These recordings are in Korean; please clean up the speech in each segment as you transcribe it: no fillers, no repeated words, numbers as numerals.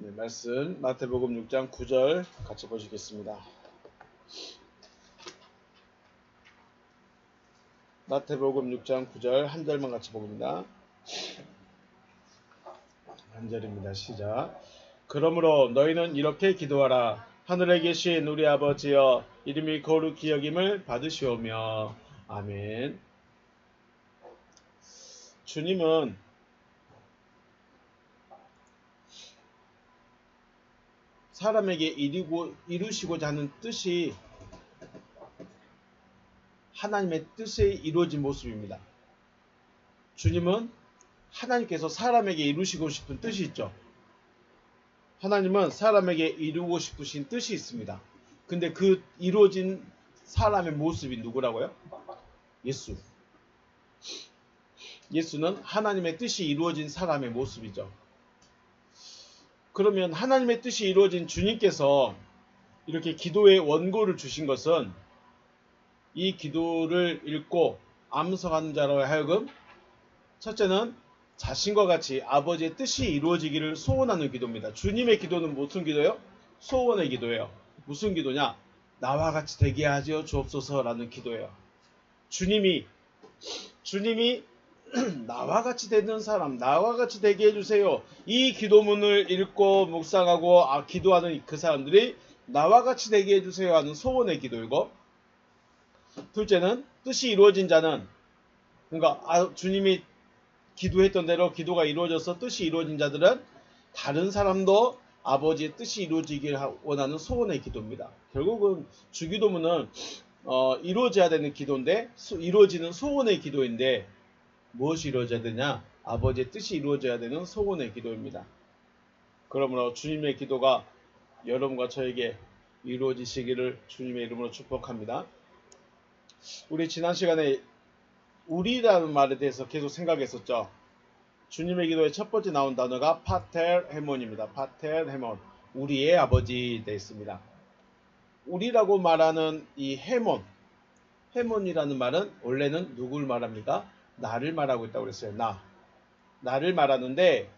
네, 말씀 마태복음 6장 9절 같이 보시겠습니다. 마태복음 6장 9절 한 절만 같이 봅니다. 한 절입니다. 시작. 그러므로 너희는 이렇게 기도하라. 하늘에 계신 우리 아버지여, 이름이 거룩히 여김을 받으시오며. 아멘. 주님은 사람에게 이루시고자 하는 뜻이 하나님의 뜻에 이루어진 모습입니다. 주님은 하나님께서 사람에게 이루시고 싶은 뜻이 있죠. 하나님은 사람에게 이루고 싶으신 뜻이 있습니다. 근데 그 이루어진 사람의 모습이 누구라고요? 예수. 예수는 하나님의 뜻이 이루어진 사람의 모습이죠. 그러면 하나님의 뜻이 이루어진 주님께서 이렇게 기도의 원고를 주신 것은 이 기도를 읽고 암송하는 자로 하여금 첫째는 자신과 같이 아버지의 뜻이 이루어지기를 소원하는 기도입니다. 주님의 기도는 무슨 기도예요? 소원의 기도예요. 무슨 기도냐? 나와 같이 되게 하여 주옵소서라는 기도예요. 주님이 나와 같이 되는 사람, 나와 같이 되게 해주세요. 이 기도문을 읽고 묵상하고 기도하는 그 사람들이 나와 같이 되게 해주세요 하는 소원의 기도이고, 둘째는 뜻이 이루어진 자는, 그러니까 주님이 기도했던 대로 기도가 이루어져서 뜻이 이루어진 자들은 다른 사람도 아버지의 뜻이 이루어지길 원하는 소원의 기도입니다. 결국은 주기도문은 이루어져야 되는 기도인데, 이루어지는 소원의 기도인데, 무엇이 이루어져야 되냐? 아버지의 뜻이 이루어져야 되는 소원의 기도입니다. 그러므로 주님의 기도가 여러분과 저에게 이루어지시기를 주님의 이름으로 축복합니다. 우리 지난 시간에 우리라는 말에 대해서 계속 생각했었죠. 주님의 기도의 첫 번째 나온 단어가 파텔 헤몬입니다. 파텔 헤몬, 우리의 아버지 되어 있습니다. 우리라고 말하는 이 헤몬이라는 말은 원래는 누굴 말합니까? 나를 말하고 있다고 그랬어요. 나를 말하는데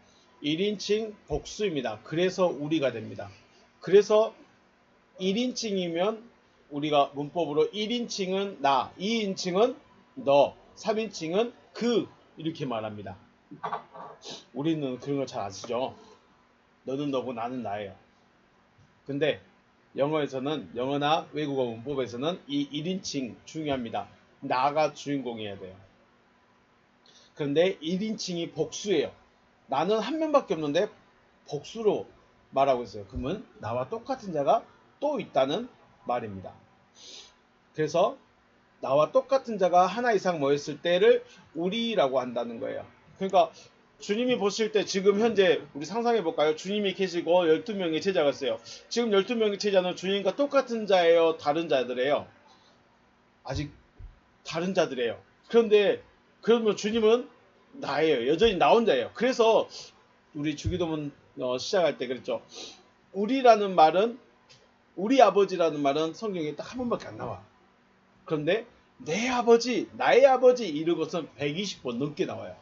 1인칭 복수입니다. 그래서 우리가 됩니다. 그래서 1인칭이면 우리가 문법으로 1인칭은 나, 2인칭은 너, 3인칭은 그 이렇게 말합니다. 우리는 그런 걸 잘 안 쓰죠. 너는 너고 나는 나예요. 근데 영어나 외국어 문법에서는 이 1인칭 중요합니다. 나가 주인공이어야 돼요. 그런데 1인칭이 복수예요. 나는 한 명밖에 없는데 복수로 말하고 있어요. 그러면 나와 똑같은 자가 또 있다는 말입니다. 그래서 나와 똑같은 자가 하나 이상 모였을 때를 우리라고 한다는 거예요. 그러니까 주님이 보실 때 지금 현재 우리 상상해 볼까요? 주님이 계시고 12명의 제자가 있어요. 지금 12명의 제자는 주님과 똑같은 자예요? 다른 자들이에요? 아직 다른 자들이에요. 그런데 그러면 주님은 나예요. 여전히 나 혼자예요. 그래서 우리 주기도문 시작할 때 그랬죠. 우리라는 말은, 우리 아버지라는 말은 성경에 딱 한 번밖에 안 나와. 그런데 내 아버지, 나의 아버지 이런 것은 120번 넘게 나와요.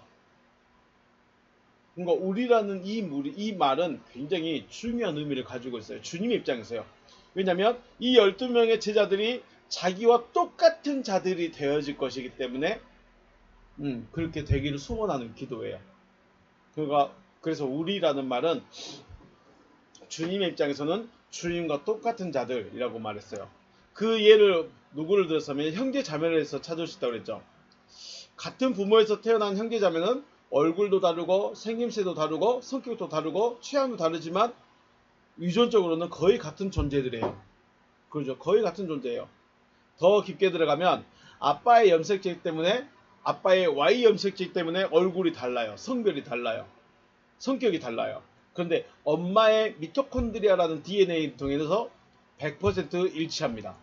그러니까 우리라는 이 말은 굉장히 중요한 의미를 가지고 있어요. 주님의 입장에서요. 왜냐하면 이 12명의 제자들이 자기와 똑같은 자들이 되어질 것이기 때문에 그렇게 되기를 소원하는 기도예요. 그래서 우리라는 말은 주님의 입장에서는 주님과 똑같은 자들이라고 말했어요. 그 예를 누구를 들었으면 형제 자매를 해서 찾을 수 있다고 그랬죠. 같은 부모에서 태어난 형제 자매는 얼굴도 다르고 생김새도 다르고 성격도 다르고 취향도 다르지만 유전적으로는 거의 같은 존재들이에요. 그렇죠. 거의 같은 존재예요. 더 깊게 들어가면 아빠의 염색체 때문에, 아빠의 Y 염색체 때문에 얼굴이 달라요. 성별이 달라요. 성격이 달라요. 그런데 엄마의 미토콘드리아라는 DNA를 통해서 100% 일치합니다.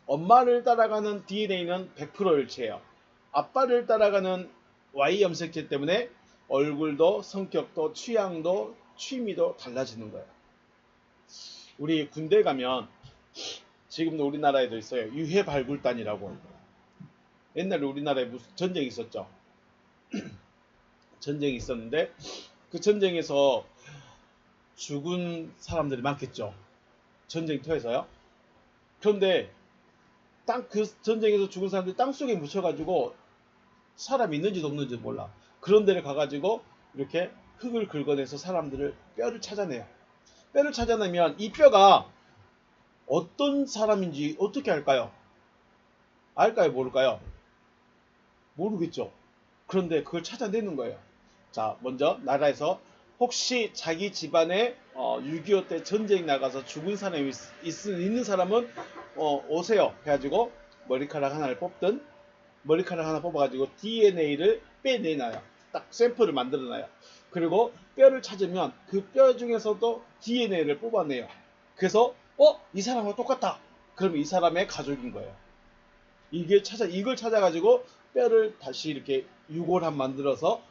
엄마를 따라가는 DNA는 100% 일치해요. 아빠를 따라가는 Y 염색체 때문에 얼굴도 성격도 취향도 취미도 달라지는 거예요. 우리 군대 가면 지금도 우리나라에도 있어요. 유해발굴단이라고. 옛날에 우리나라에 무슨 전쟁이 있었죠. 전쟁이 있었는데 그 전쟁에서 죽은 사람들이 많겠죠. 전쟁터에서요. 그런데 그 전쟁에서 죽은 사람들이 땅속에 묻혀가지고 사람이 있는지도 없는지도 몰라. 그런 데를 가가지고 이렇게 흙을 긁어내서 사람들을 뼈를 찾아내요. 뼈를 찾아내면 이 뼈가 어떤 사람인지 어떻게 알까요? 알까요? 모를까요? 모르겠죠. 그런데 그걸 찾아내는 거예요. 자, 먼저 나라에서 혹시 자기 집안에 6.25 때 전쟁 나가서 죽은 사람이 있는 사람은 오세요 해가지고 머리카락 하나를 뽑든 머리카락 하나 뽑아가지고 DNA를 빼내놔요. 딱 샘플을 만들어놔요. 그리고 뼈를 찾으면 그 뼈 중에서도 DNA를 뽑아내요. 그래서 이 사람하고 똑같다. 그러면 이 사람의 가족인 거예요. 이걸 찾아가지고 뼈를 다시 이렇게 유골함 만들어서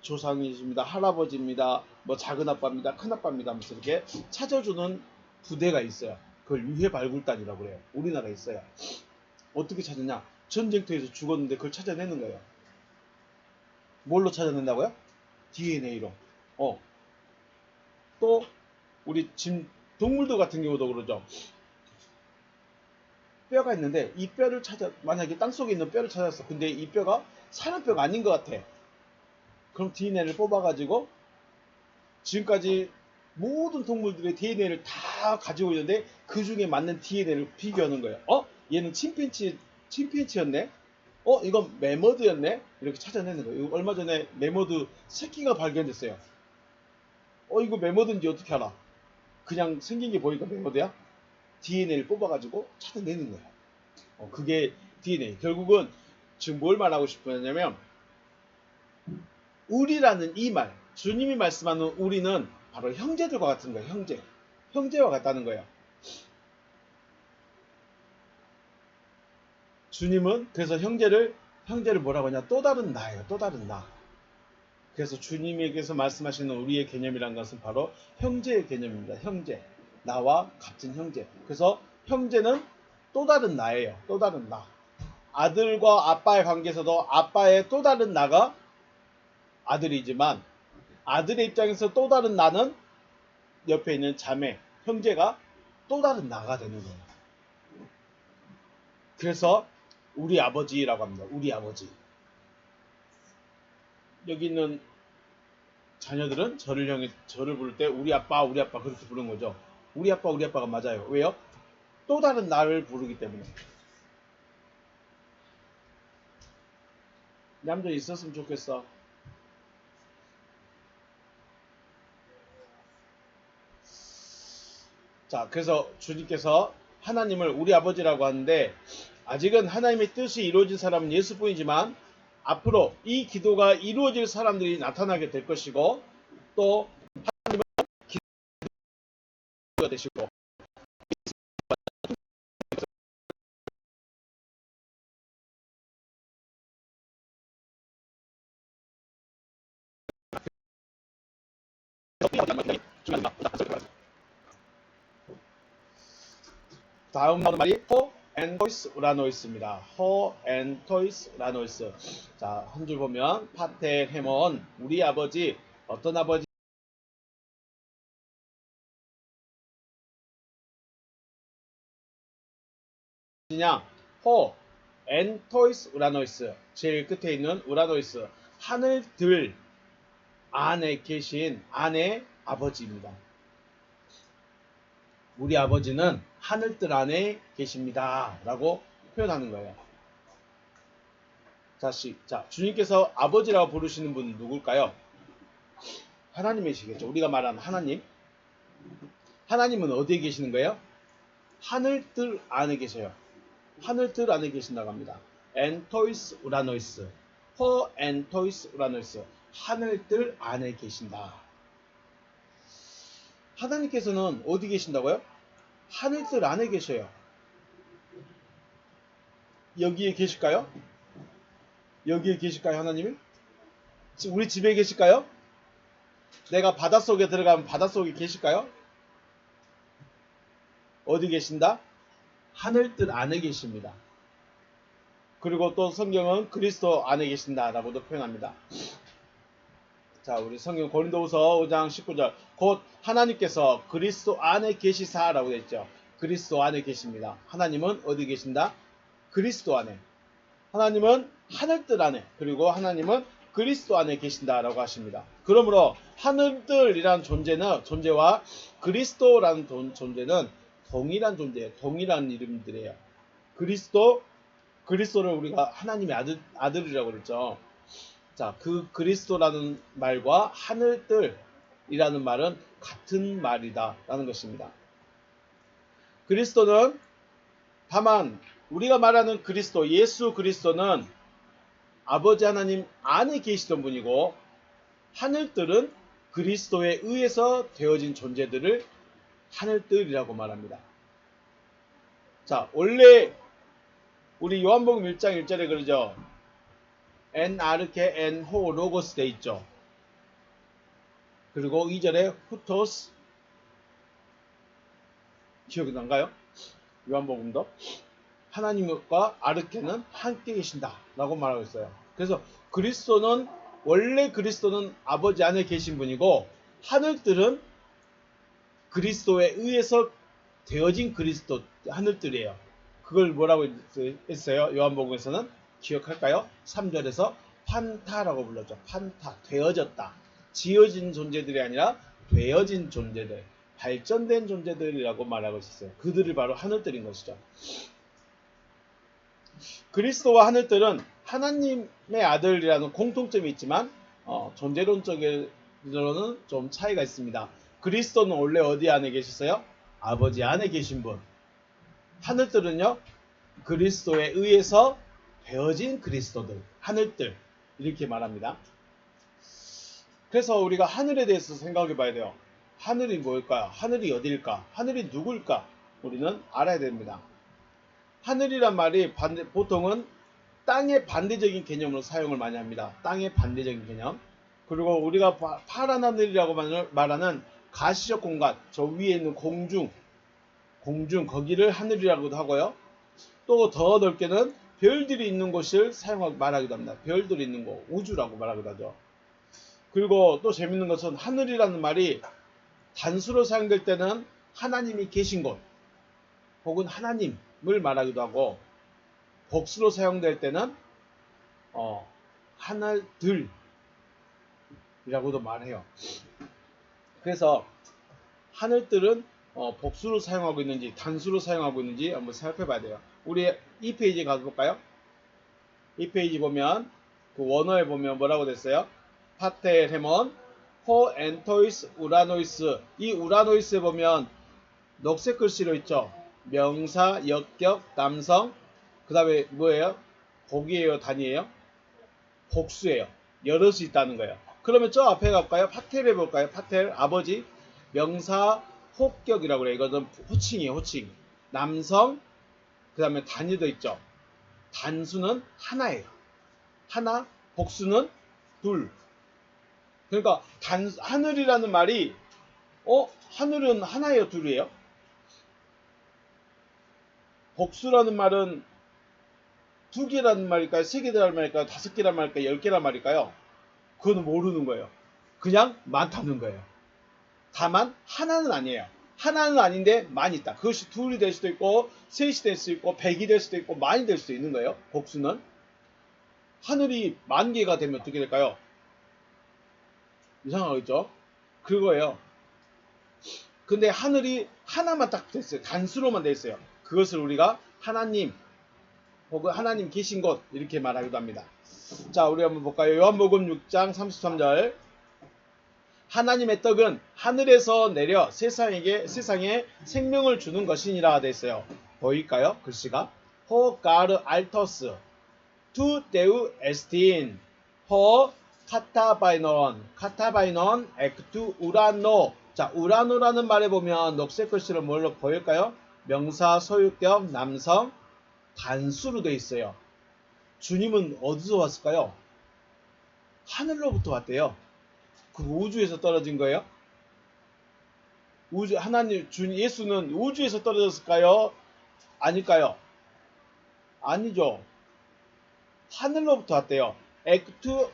조상이십니다, 할아버지입니다, 뭐 작은 아빠입니다, 큰 아빠입니다 하면서 이렇게 찾아주는 부대가 있어요. 그걸 유해 발굴단이라고 그래요. 우리나라에 있어요. 어떻게 찾느냐? 전쟁터에서 죽었는데 그걸 찾아내는 거예요. 뭘로 찾아낸다고요? DNA로. 또 우리 동물들 같은 경우도 그러죠. 뼈가 있는데 이 뼈를 만약에 땅속에 있는 뼈를 찾았어. 근데 이 뼈가 사람 뼈가 아닌 것 같아. 그럼 DNA를 뽑아가지고 지금까지 모든 동물들의 DNA를 다 가지고 있는데 그 중에 맞는 DNA를 비교하는 거예요. 얘는 침팬치였네? 이건 매머드였네? 이렇게 찾아내는 거예요. 얼마 전에 매머드 새끼가 발견됐어요. 이거 매머드인지 어떻게 알아? 그냥 생긴 게 보니까 매머드야? DNA를 뽑아가지고 찾아내는 거예요. 그게 DNA. 결국은 지금 뭘 말하고 싶었냐면 우리라는 이 말, 주님이 말씀하는 우리는 바로 형제들과 같은 거예요. 형제와 같다는 거예요. 주님은 그래서 형제를 뭐라고 하냐? 또 다른 나예요. 또 다른 나. 그래서 주님에게서 말씀하시는 우리의 개념이란 것은 바로 형제의 개념입니다. 형제. 나와 같은 형제. 그래서 형제는 또 다른 나예요. 또 다른 나. 아들과 아빠의 관계에서도 아빠의 또 다른 나가 아들이지만 아들의 입장에서 또 다른 나는 옆에 있는 자매, 형제가 또 다른 나가 되는 거예요. 그래서 우리 아버지라고 합니다. 우리 아버지. 여기 있는 자녀들은 저를 부를 때 우리 아빠 그렇게 부르는 거죠. 우리 아빠가 맞아요. 왜요? 또 다른 나를 부르기 때문에. 남자 있었으면 좋겠어. 자, 그래서 주님께서 하나님을 우리 아버지라고 하는데 아직은 하나님의 뜻이 이루어진 사람은 예수뿐이지만 앞으로 이 기도가 이루어질 사람들이 나타나게 될 것이고 또 하나님은 기도가 되시고 다음 말이 허 엔토이스 우라노이스입니다. 허 엔토이스 우라노이스. 자, 한 줄 보면 파테 헤몬 우리 아버지 어떤 아버지 냐 호 엔토이스 우라노이스 제일 끝에 있는 우라노이스 하늘들 안에 계신 안의 아버지입니다. 우리 아버지는 하늘들 안에 계십니다 라고 표현하는 거예요. 자, 주님께서 아버지라고 부르시는 분은 누굴까요? 하나님이시겠죠. 우리가 말하는 하나님. 하나님은 어디에 계시는 거예요? 하늘들 안에 계셔요. 하늘들 안에 계신다고 합니다. 엔토이스 우라노이스. 허 엔토이스 우라노이스. 하늘들 안에 계신다. 하나님께서는 어디 계신다고요? 하늘들 안에 계셔요. 여기에 계실까요? 여기에 계실까요, 하나님이? 우리 집에 계실까요? 내가 바닷속에 들어가면 바닷속에 계실까요? 어디 계신다? 하늘들 안에 계십니다. 그리고 또 성경은 그리스도 안에 계신다라고도 표현합니다. 자, 우리 성경 고린도후서 5장 19절. 곧 하나님께서 그리스도 안에 계시사라고 되어 있죠. 그리스도 안에 계십니다. 하나님은 어디 계신다? 그리스도 안에. 하나님은 하늘들 안에, 그리고 하나님은 그리스도 안에 계신다라고 하십니다. 그러므로 하늘들이란 존재와 그리스도라는 존재는 동일한 존재예요. 동일한 이름들이에요. 그리스도를 우리가 하나님의 아들이라고 그랬죠. 자, 그 그리스도라는 말과 하늘들이라는 말은 같은 말이다라는 것입니다. 그리스도는 다만 우리가 말하는 그리스도, 예수 그리스도는 아버지 하나님 안에 계시던 분이고, 하늘들은 그리스도에 의해서 되어진 존재들을 하늘들이라고 말합니다. 자, 원래 우리 요한복음 1장 1절에 그러죠. 엔 아르케 엔 호 로고스 돼 있죠. 그리고 2절에 후토스, 기억이 난가요? 요한복음도 하나님과 아르케는 함께 계신다 라고 말하고 있어요. 그래서 원래 그리스도는 아버지 안에 계신 분이고, 하늘들은 그리스도에 의해서 되어진 그리스도 하늘들이에요. 그걸 뭐라고 했어요? 요한복음에서는 기억할까요? 3절에서 판타라고 불렀죠. 판타, 되어졌다. 지어진 존재들이 아니라 되어진 존재들, 발전된 존재들이라고 말하고 있었어요. 그들이 바로 하늘들인 것이죠. 그리스도와 하늘들은 하나님의 아들이라는 공통점이 있지만 존재론적으로는 좀 차이가 있습니다. 그리스도는 원래 어디 안에 계셨어요? 아버지 안에 계신 분. 하늘들은요, 그리스도에 의해서 되어진 그리스도들, 하늘들, 이렇게 말합니다. 그래서 우리가 하늘에 대해서 생각해 봐야 돼요. 하늘이 뭘까요? 하늘이 어디일까? 하늘이 누굴까? 우리는 알아야 됩니다. 하늘이란 말이 보통은 땅의 반대적인 개념으로 사용을 많이 합니다. 땅의 반대적인 개념. 그리고 우리가 파란 하늘이라고 말하는 가시적 공간, 저 위에 있는 공중 거기를 하늘이라고도 하고요. 또 더 넓게는 별들이 있는 곳을 말하기도 합니다. 별들이 있는 곳, 우주라고 말하기도 하죠. 그리고 또 재밌는 것은 하늘이라는 말이 단수로 사용될 때는 하나님이 계신 곳 혹은 하나님을 말하기도 하고, 복수로 사용될 때는 하늘들이라고도 말해요. 그래서 하늘들은 복수로 사용하고 있는지 단수로 사용하고 있는지 한번 살펴봐야 돼요. 우리 이 페이지에 가볼까요? 이 페이지 보면 그 원어에 보면 뭐라고 됐어요? 파텔, 헤몬, 호, 엔토이스, 우라노이스. 이 우라노이스에 보면 녹색 글씨로 있죠. 명사, 역격, 남성. 그 다음에 뭐예요? 복이에요? 단이에요? 복수예요. 여럿이 있다는 거예요. 그러면 저 앞에 갈까요? 파텔 해볼까요? 파텔, 아버지. 명사, 호격이라고 그래요. 이거는 호칭이에요. 호칭. 남성, 그 다음에 단위도 있죠. 단수는 하나예요. 하나, 복수는 둘. 그러니까 하늘이라는 말이 하늘은 하나예요? 둘이에요? 복수라는 말은 두 개라는 말일까요? 세 개라는 말일까요? 다섯 개라는 말일까요? 10개라는 말일까요? 그건 모르는 거예요. 그냥 많다는 거예요. 다만 하나는 아니에요. 하나는 아닌데 많이 있다. 그것이 둘이 될 수도 있고 셋이 될 수도 있고 100이 될 수도 있고 많이 될 수도 있는 거예요. 복수는. 하늘이 10,000개가 되면 어떻게 될까요? 이상하겠죠? 그거예요. 근데 하늘이 하나만 딱 됐어요. 단수로만 돼 있어요. 그것을 우리가 하나님 혹은 하나님 계신 곳 이렇게 말하기도 합니다. 자, 우리 한번 볼까요? 요한복음 6장 33절. 하나님의 떡은 하늘에서 내려 세상에 생명을 주는 것이니라 돼 있어요. 보일까요? 글씨가 호 가르 알터스 투 데우 에스틴 호 카타바이논 엑투 우라노. 자, 우라노라는 말에 보면 녹색 글씨로 뭘로 보일까요? 명사, 소유격, 남성, 단수로 돼 있어요. 주님은 어디서 왔을까요? 하늘로부터 왔대요. 그 우주에서 떨어진 거예요? 예수는 우주에서 떨어졌을까요? 아닐까요? 아니죠. 하늘로부터 왔대요. 엑투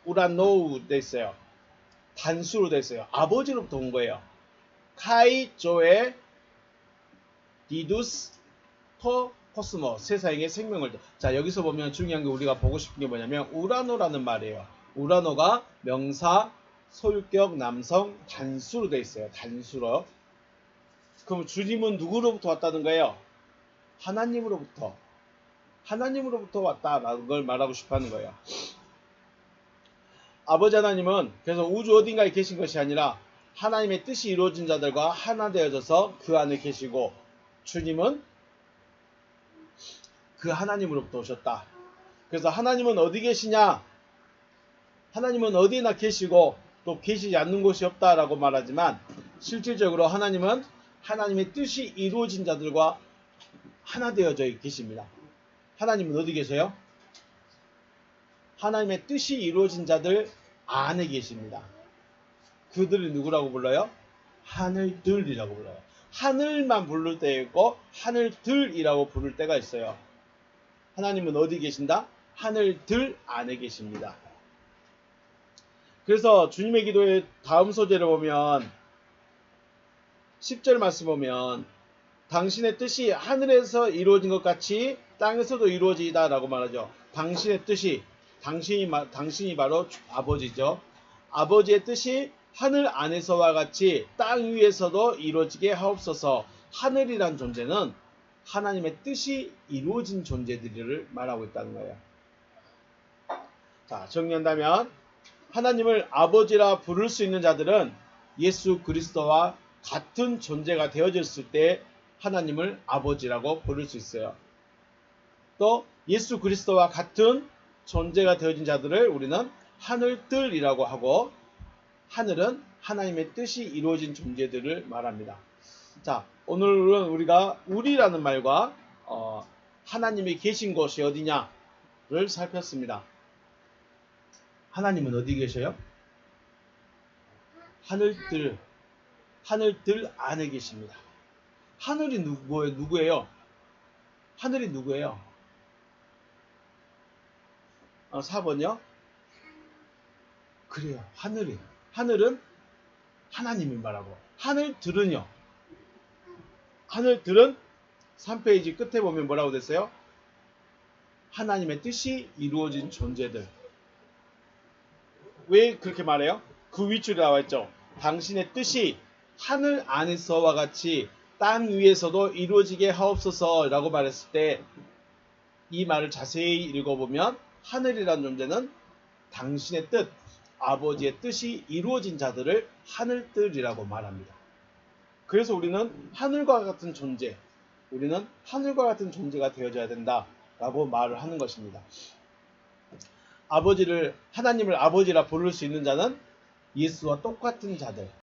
우라노우 돼 있어요. 단수로 되어 있어요. 아버지로부터 온 거예요. 카이 조에 디두스 토 코스모, 세상에 생명을. 자, 여기서 보면 중요한 게 우리가 보고 싶은 게 뭐냐면 우라노라는 말이에요. 우라노가 명사, 소유격, 남성, 단수로 되어 있어요. 단수로. 그럼 주님은 누구로부터 왔다는 거예요? 하나님으로부터. 하나님으로부터 왔다라는 걸 말하고 싶어 하는 거예요. 아버지 하나님은 그래서 우주 어딘가에 계신 것이 아니라 하나님의 뜻이 이루어진 자들과 하나 되어져서 그 안에 계시고, 주님은 그 하나님으로부터 오셨다. 그래서 하나님은 어디 계시냐? 하나님은 어디나 계시고 또 계시지 않는 곳이 없다라고 말하지만, 실질적으로 하나님은 하나님의 뜻이 이루어진 자들과 하나 되어져 계십니다. 하나님은 어디 계세요? 하나님의 뜻이 이루어진 자들 안에 계십니다. 그들이 누구라고 불러요? 하늘들이라고 불러요. 하늘만 부를 때 있고 하늘들이라고 부를 때가 있어요. 하나님은 어디 계신다? 하늘들 안에 계십니다. 그래서 주님의 기도의 다음 소절을 보면 10절 말씀 보면 당신의 뜻이 하늘에서 이루어진 것 같이 땅에서도 이루어지이다 라고 말하죠. 당신의 뜻이, 당신이 바로 아버지죠. 아버지의 뜻이 하늘 안에서와 같이 땅 위에서도 이루어지게 하옵소서. 하늘이란 존재는 하나님의 뜻이 이루어진 존재들을 말하고 있다는 거예요. 자, 정리한다면 하나님을 아버지라 부를 수 있는 자들은 예수 그리스도와 같은 존재가 되어졌을 때 하나님을 아버지라고 부를 수 있어요. 또 예수 그리스도와 같은 존재가 되어진 자들을 우리는 하늘들이라고 하고, 하늘은 하나님의 뜻이 이루어진 존재들을 말합니다. 자, 오늘은 우리가 우리라는 말과 하나님이 계신 곳이 어디냐를 살폈습니다. 하나님은 어디 계셔요? 하늘들 안에 계십니다. 하늘이 누구예요? 하늘이 누구예요? 4번요? 그래요. 하늘은 하나님이 말하고, 하늘들은요? 하늘들은 3페이지 끝에 보면 뭐라고 됐어요? 하나님의 뜻이 이루어진 존재들. 왜 그렇게 말해요? 그 윗줄에 나와 있죠. 당신의 뜻이 하늘 안에서와 같이 땅 위에서도 이루어지게 하옵소서 라고 말했을 때, 이 말을 자세히 읽어보면 하늘이라는 존재는 당신의 뜻, 아버지의 뜻이 이루어진 자들을 하늘들이라고 말합니다. 그래서 우리는 하늘과 같은 존재, 우리는 하늘과 같은 존재가 되어져야 된다라고 말을 하는 것입니다. 하나님을 아버지라 부를 수 있는 자는 예수와 똑같은 자들,